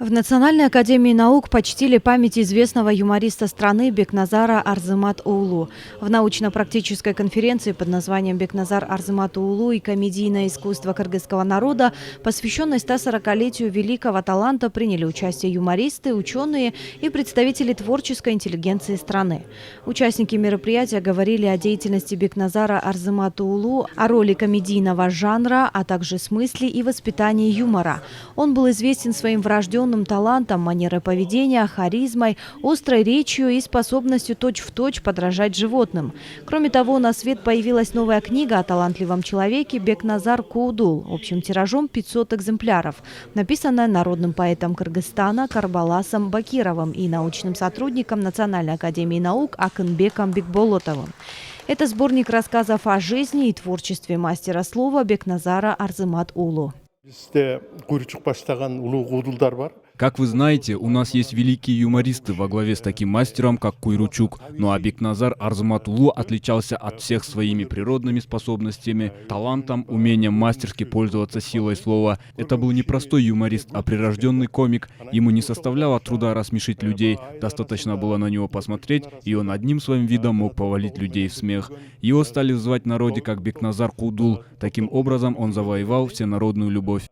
В Национальной академии наук почтили память известного юмориста страны Бекназара Арзымат-Оулу. В научно-практической конференции под названием «Бекназар Арзымат-Оулу и комедийное искусство кыргызского народа», посвященной 140-летию великого таланта, приняли участие юмористы, ученые и представители творческой интеллигенции страны. Участники мероприятия говорили о деятельности Бекназара Арзымат-Оулу, о роли комедийного жанра, а также смысле и воспитании юмора. Он был известен своим врожденным талантом, манерой поведения, харизмой, острой речью и способностью точь-в-точь подражать животным. Кроме того, на свет появилась новая книга о талантливом человеке Бекназар Куудул общим тиражом 500 экземпляров, написанная народным поэтом Кыргызстана Карбаласом Бакировым и научным сотрудником Национальной академии наук Акынбеком Бекболотовым. Это сборник рассказов о жизни и творчестве мастера слова Бекназара Арзымат-Оулу. Как вы знаете, у нас есть великие юмористы во главе с таким мастером, как Куйручук. Ну а Бекназар Арзымат-Оулу отличался от всех своими природными способностями, талантом, умением мастерски пользоваться силой слова. Это был не простой юморист, а прирожденный комик. Ему не составляло труда рассмешить людей, достаточно было на него посмотреть, и он одним своим видом мог повалить людей в смех. Его стали звать в народе как Бекназар Куудул. Таким образом он завоевал всенародную любовь.